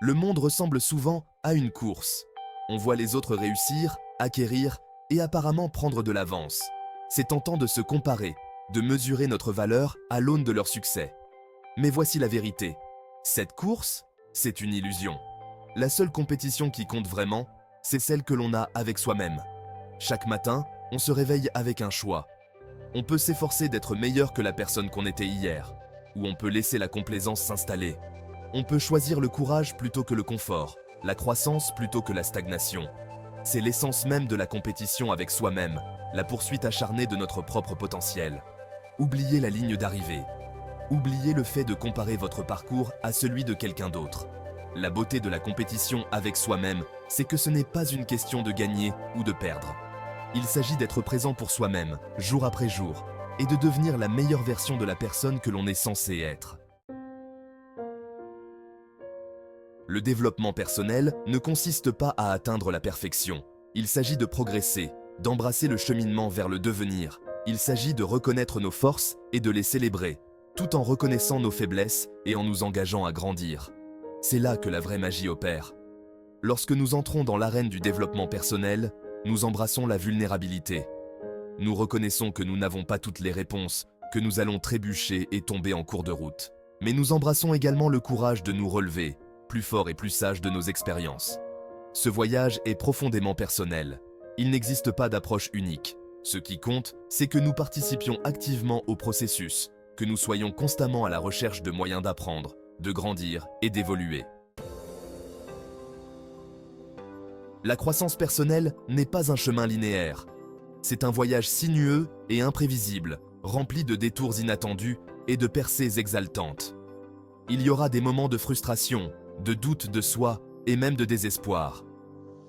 Le monde ressemble souvent à une course. On voit les autres réussir, acquérir et apparemment prendre de l'avance. C'est tentant de se comparer, de mesurer notre valeur à l'aune de leur succès. Mais voici la vérité. Cette course, c'est une illusion. La seule compétition qui compte vraiment, c'est celle que l'on a avec soi-même. Chaque matin, on se réveille avec un choix. On peut s'efforcer d'être meilleur que la personne qu'on était hier, ou on peut laisser la complaisance s'installer. On peut choisir le courage plutôt que le confort, la croissance plutôt que la stagnation. C'est l'essence même de la compétition avec soi-même, la poursuite acharnée de notre propre potentiel. Oubliez la ligne d'arrivée. Oubliez le fait de comparer votre parcours à celui de quelqu'un d'autre. La beauté de la compétition avec soi-même, c'est que ce n'est pas une question de gagner ou de perdre. Il s'agit d'être présent pour soi-même, jour après jour, et de devenir la meilleure version de la personne que l'on est censé être. Le développement personnel ne consiste pas à atteindre la perfection. Il s'agit de progresser, d'embrasser le cheminement vers le devenir. Il s'agit de reconnaître nos forces et de les célébrer, tout en reconnaissant nos faiblesses et en nous engageant à grandir. C'est là que la vraie magie opère. Lorsque nous entrons dans l'arène du développement personnel, nous embrassons la vulnérabilité. Nous reconnaissons que nous n'avons pas toutes les réponses, que nous allons trébucher et tomber en cours de route. Mais nous embrassons également le courage de nous relever, plus fort et plus sage de nos expériences. Ce voyage est profondément personnel. Il n'existe pas d'approche unique. Ce qui compte, c'est que nous participions activement au processus, que nous soyons constamment à la recherche de moyens d'apprendre, de grandir et d'évoluer. La croissance personnelle n'est pas un chemin linéaire. C'est un voyage sinueux et imprévisible, rempli de détours inattendus et de percées exaltantes. Il y aura des moments de frustration, de doute de soi et même de désespoir.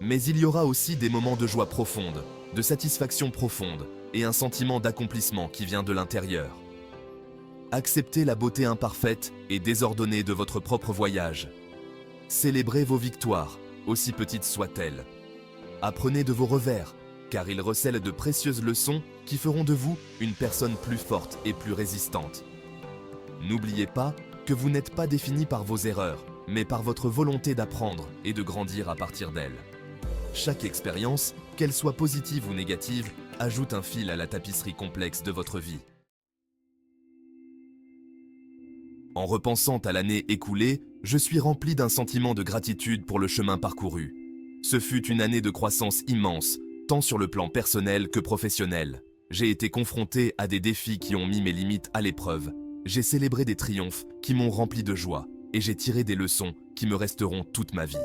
Mais il y aura aussi des moments de joie profonde, de satisfaction profonde et un sentiment d'accomplissement qui vient de l'intérieur. Acceptez la beauté imparfaite et désordonnée de votre propre voyage. Célébrez vos victoires, aussi petites soient-elles. Apprenez de vos revers, car ils recèlent de précieuses leçons qui feront de vous une personne plus forte et plus résistante. N'oubliez pas que vous n'êtes pas défini par vos erreurs, mais par votre volonté d'apprendre et de grandir à partir d'elles. Chaque expérience, qu'elle soit positive ou négative, ajoute un fil à la tapisserie complexe de votre vie. En repensant à l'année écoulée, je suis rempli d'un sentiment de gratitude pour le chemin parcouru. Ce fut une année de croissance immense, tant sur le plan personnel que professionnel. J'ai été confronté à des défis qui ont mis mes limites à l'épreuve. J'ai célébré des triomphes qui m'ont rempli de joie, et j'ai tiré des leçons qui me resteront toute ma vie.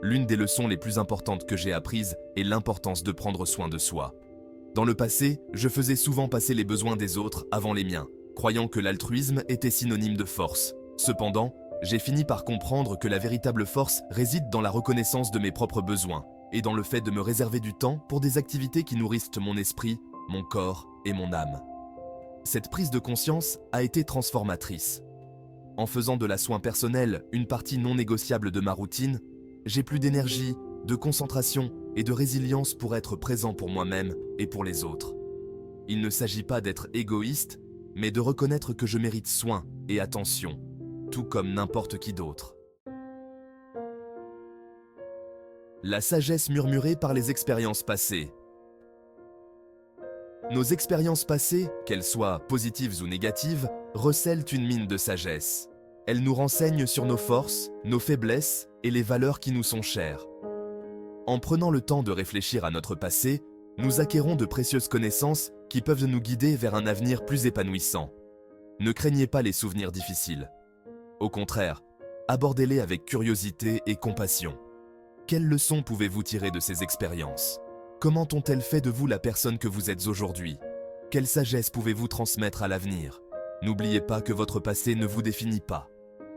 L'une des leçons les plus importantes que j'ai apprises est l'importance de prendre soin de soi. Dans le passé, je faisais souvent passer les besoins des autres avant les miens, croyant que l'altruisme était synonyme de force. Cependant, j'ai fini par comprendre que la véritable force réside dans la reconnaissance de mes propres besoins et dans le fait de me réserver du temps pour des activités qui nourrissent mon esprit, mon corps et mon âme. Cette prise de conscience a été transformatrice. En faisant de la soin personnel une partie non négociable de ma routine, j'ai plus d'énergie, de concentration et de résilience pour être présent pour moi-même et pour les autres. Il ne s'agit pas d'être égoïste, mais de reconnaître que je mérite soin et attention, tout comme n'importe qui d'autre. La sagesse murmurée par les expériences passées. Nos expériences passées, qu'elles soient positives ou négatives, recèlent une mine de sagesse. Elles nous renseignent sur nos forces, nos faiblesses et les valeurs qui nous sont chères. En prenant le temps de réfléchir à notre passé, nous acquérons de précieuses connaissances qui peuvent nous guider vers un avenir plus épanouissant. Ne craignez pas les souvenirs difficiles. Au contraire, abordez-les avec curiosité et compassion. Quelles leçons pouvez-vous tirer de ces expériences? Comment ont-elles fait de vous la personne que vous êtes aujourd'hui? Quelle sagesse pouvez-vous transmettre à l'avenir? N'oubliez pas que votre passé ne vous définit pas.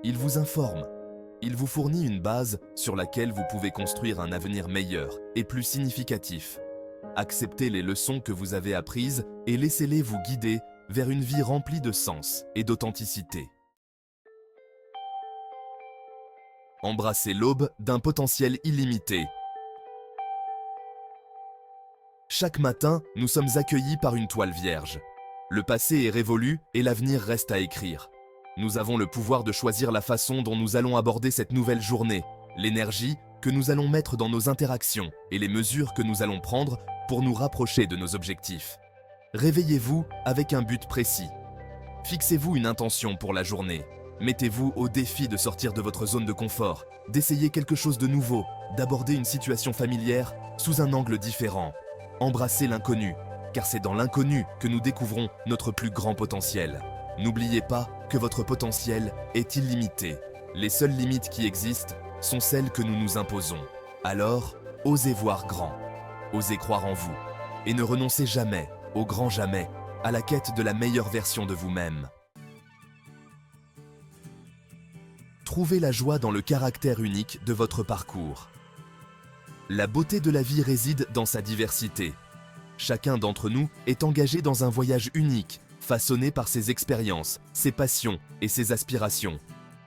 Il vous informe. Il vous fournit une base sur laquelle vous pouvez construire un avenir meilleur et plus significatif. Acceptez les leçons que vous avez apprises et laissez-les vous guider vers une vie remplie de sens et d'authenticité. Embrassez l'aube d'un potentiel illimité. Chaque matin, nous sommes accueillis par une toile vierge. Le passé est révolu et l'avenir reste à écrire. Nous avons le pouvoir de choisir la façon dont nous allons aborder cette nouvelle journée, l'énergie que nous allons mettre dans nos interactions et les mesures que nous allons prendre pour nous rapprocher de nos objectifs. Réveillez-vous avec un but précis. Fixez-vous une intention pour la journée. Mettez-vous au défi de sortir de votre zone de confort, d'essayer quelque chose de nouveau, d'aborder une situation familière sous un angle différent. Embrassez l'inconnu, car c'est dans l'inconnu que nous découvrons notre plus grand potentiel. N'oubliez pas que votre potentiel est illimité. Les seules limites qui existent sont celles que nous nous imposons. Alors, osez voir grand, osez croire en vous, et ne renoncez jamais, au grand jamais, à la quête de la meilleure version de vous-même. Trouvez la joie dans le caractère unique de votre parcours. La beauté de la vie réside dans sa diversité. Chacun d'entre nous est engagé dans un voyage unique, façonné par ses expériences, ses passions et ses aspirations.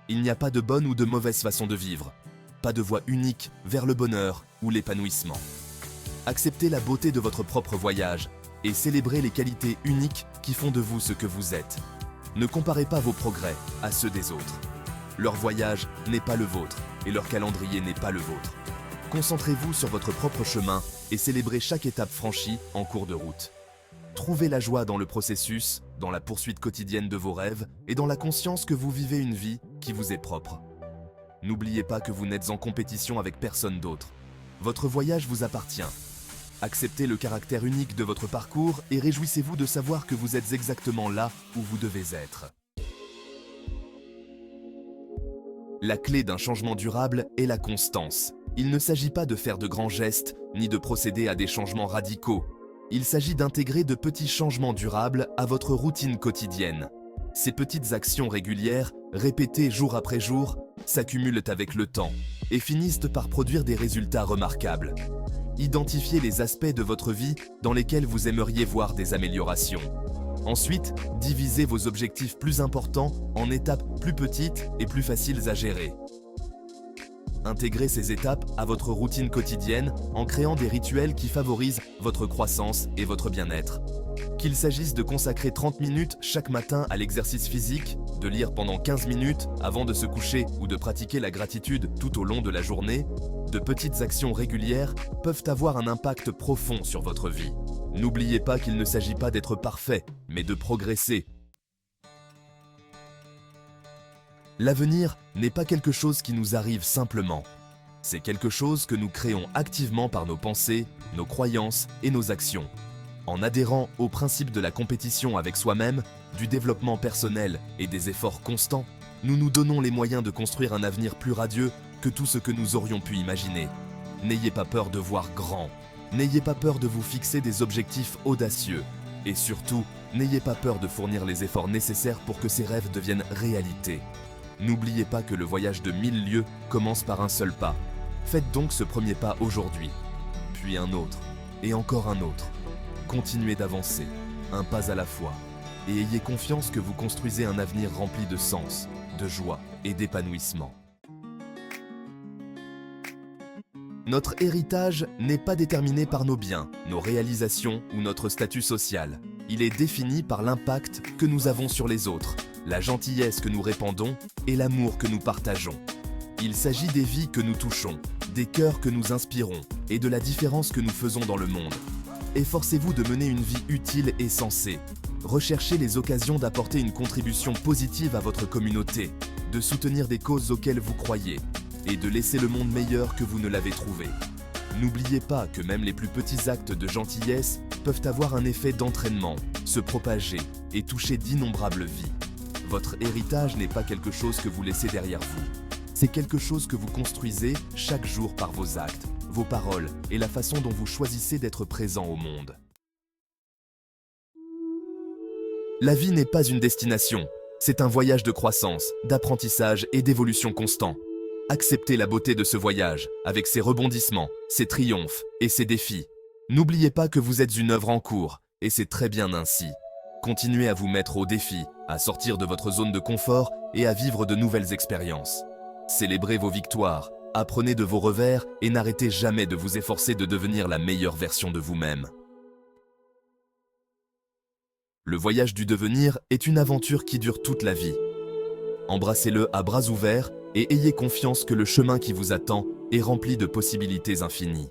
Il n'y a pas de bonne ou de mauvaise façon de vivre, pas de voie unique vers le bonheur ou l'épanouissement. Acceptez la beauté de votre propre voyage et célébrez les qualités uniques qui font de vous ce que vous êtes. Ne comparez pas vos progrès à ceux des autres. Leur voyage n'est pas le vôtre et leur calendrier n'est pas le vôtre. Concentrez-vous sur votre propre chemin et célébrez chaque étape franchie en cours de route. Trouvez la joie dans le processus, dans la poursuite quotidienne de vos rêves et dans la conscience que vous vivez une vie qui vous est propre. N'oubliez pas que vous n'êtes en compétition avec personne d'autre. Votre voyage vous appartient. Acceptez le caractère unique de votre parcours et réjouissez-vous de savoir que vous êtes exactement là où vous devez être. La clé d'un changement durable est la constance. Il ne s'agit pas de faire de grands gestes, ni de procéder à des changements radicaux. Il s'agit d'intégrer de petits changements durables à votre routine quotidienne. Ces petites actions régulières, répétées jour après jour, s'accumulent avec le temps et finissent par produire des résultats remarquables. Identifiez les aspects de votre vie dans lesquels vous aimeriez voir des améliorations. Ensuite, divisez vos objectifs plus importants en étapes plus petites et plus faciles à gérer. Intégrez ces étapes à votre routine quotidienne en créant des rituels qui favorisent votre croissance et votre bien-être. Qu'il s'agisse de consacrer 30 minutes chaque matin à l'exercice physique, de lire pendant 15 minutes avant de se coucher ou de pratiquer la gratitude tout au long de la journée, de petites actions régulières peuvent avoir un impact profond sur votre vie. N'oubliez pas qu'il ne s'agit pas d'être parfait, mais de progresser. L'avenir n'est pas quelque chose qui nous arrive simplement. C'est quelque chose que nous créons activement par nos pensées, nos croyances et nos actions. En adhérant au principe de la compétition avec soi-même, du développement personnel et des efforts constants, nous nous donnons les moyens de construire un avenir plus radieux que tout ce que nous aurions pu imaginer. N'ayez pas peur de voir grand. N'ayez pas peur de vous fixer des objectifs audacieux. Et surtout, n'ayez pas peur de fournir les efforts nécessaires pour que ces rêves deviennent réalité. N'oubliez pas que le voyage de 1000 lieues commence par un seul pas. Faites donc ce premier pas aujourd'hui, puis un autre, et encore un autre. Continuez d'avancer, un pas à la fois, et ayez confiance que vous construisez un avenir rempli de sens, de joie et d'épanouissement. Notre héritage n'est pas déterminé par nos biens, nos réalisations ou notre statut social. Il est défini par l'impact que nous avons sur les autres, la gentillesse que nous répandons et l'amour que nous partageons. Il s'agit des vies que nous touchons, des cœurs que nous inspirons et de la différence que nous faisons dans le monde. Efforcez-vous de mener une vie utile et sensée. Recherchez les occasions d'apporter une contribution positive à votre communauté, de soutenir des causes auxquelles vous croyez et de laisser le monde meilleur que vous ne l'avez trouvé. N'oubliez pas que même les plus petits actes de gentillesse peuvent avoir un effet d'entraînement, se propager et toucher d'innombrables vies. Votre héritage n'est pas quelque chose que vous laissez derrière vous. C'est quelque chose que vous construisez chaque jour par vos actes, vos paroles et la façon dont vous choisissez d'être présent au monde. La vie n'est pas une destination, c'est un voyage de croissance, d'apprentissage et d'évolution constant. Acceptez la beauté de ce voyage, avec ses rebondissements, ses triomphes et ses défis. N'oubliez pas que vous êtes une œuvre en cours, et c'est très bien ainsi. Continuez à vous mettre au défi, à sortir de votre zone de confort et à vivre de nouvelles expériences. Célébrez vos victoires, apprenez de vos revers et n'arrêtez jamais de vous efforcer de devenir la meilleure version de vous-même. Le voyage du devenir est une aventure qui dure toute la vie. Embrassez-le à bras ouverts et ayez confiance que le chemin qui vous attend est rempli de possibilités infinies.